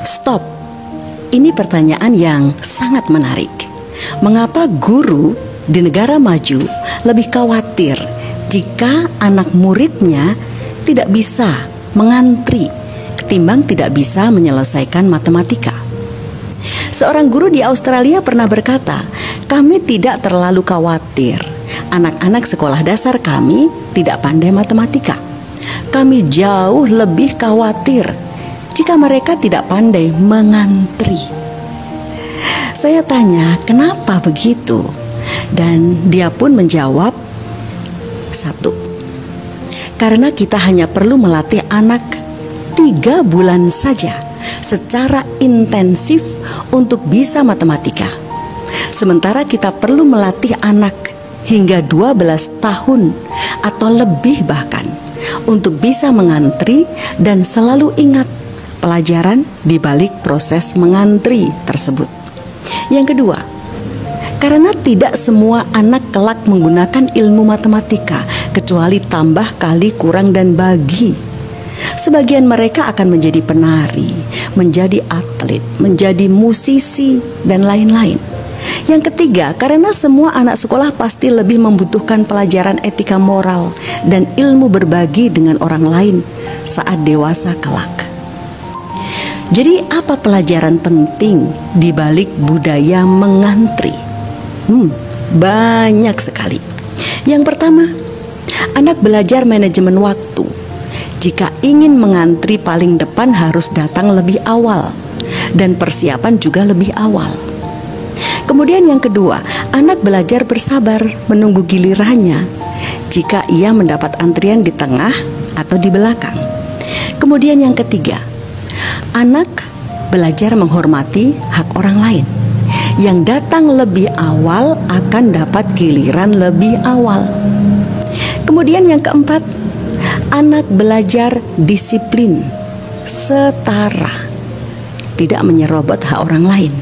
Stop. Ini pertanyaan yang sangat menarik. Mengapa guru di negara maju lebih khawatir jika anak muridnya tidak bisa mengantri ketimbang tidak bisa menyelesaikan matematika? Seorang guru di Australia pernah berkata, "Kami tidak terlalu khawatir. Anak-anak sekolah dasar kami tidak pandai matematika. Kami jauh lebih khawatir jika mereka tidak pandai mengantri." Saya tanya, kenapa begitu? Dan dia pun menjawab, satu, karena kita hanya perlu melatih anak 3 bulan saja secara intensif untuk bisa matematika. Sementara kita perlu melatih anak hingga 12 tahun atau lebih bahkan untuk bisa mengantri dan selalu ingat pelajaran di balik proses mengantri tersebut. Yang kedua, karena tidak semua anak kelak menggunakan ilmu matematika kecuali tambah, kali, kurang, dan bagi. Sebagian mereka akan menjadi penari, menjadi atlet, menjadi musisi, dan lain-lain. Yang ketiga, karena semua anak sekolah pasti lebih membutuhkan pelajaran etika moral dan ilmu berbagi dengan orang lain saat dewasa kelak. Jadi apa pelajaran penting di balik budaya mengantri? Banyak sekali. Yang pertama, anak belajar manajemen waktu. Jika ingin mengantri paling depan harus datang lebih awal dan persiapan juga lebih awal. Kemudian yang kedua, anak belajar bersabar menunggu gilirannya jika ia mendapat antrian di tengah atau di belakang. Kemudian yang ketiga, anak belajar menghormati hak orang lain. Yang datang lebih awal akan dapat giliran lebih awal. Kemudian yang keempat, anak belajar disiplin, setara, tidak menyerobot hak orang lain.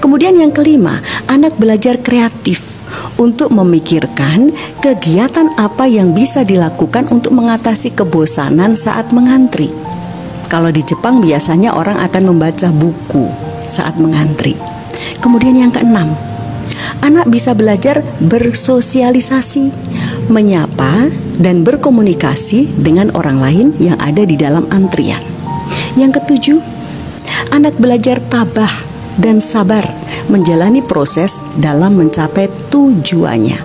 Kemudian yang kelima, anak belajar kreatif untuk memikirkan kegiatan apa yang bisa dilakukan untuk mengatasi kebosanan saat mengantri. Kalau di Jepang biasanya orang akan membaca buku saat mengantri. Kemudian yang keenam, anak bisa belajar bersosialisasi, menyapa dan berkomunikasi dengan orang lain yang ada di dalam antrian. Yang ketujuh, anak belajar tabah dan sabar menjalani proses dalam mencapai tujuannya.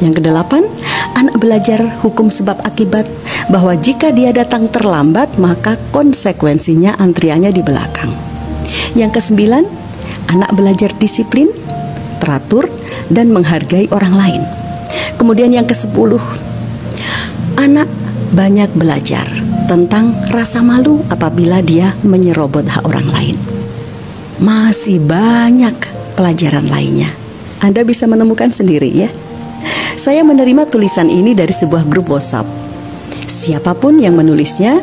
Yang kedelapan, anak belajar hukum sebab akibat, bahwa jika dia datang terlambat maka konsekuensinya antriannya di belakang. Yang kesembilan, anak belajar disiplin, teratur, dan menghargai orang lain. Kemudian yang ke-10, anak banyak belajar tentang rasa malu apabila dia menyerobot hak orang lain. Masih banyak pelajaran lainnya. Anda bisa menemukan sendiri ya. Saya menerima tulisan ini dari sebuah grup WhatsApp. Siapapun yang menulisnya,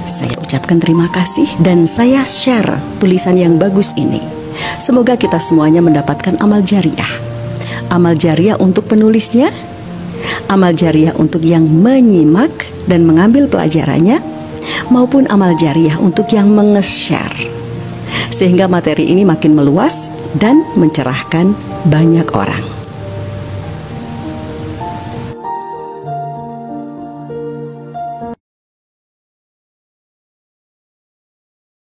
saya ucapkan terima kasih dan saya share tulisan yang bagus ini. Semoga kita semuanya mendapatkan amal jariah. Amal jariah untuk penulisnya, amal jariah untuk yang menyimak dan mengambil pelajarannya, maupun amal jariah untuk yang menge-share. Sehingga materi ini makin meluas dan mencerahkan banyak orang.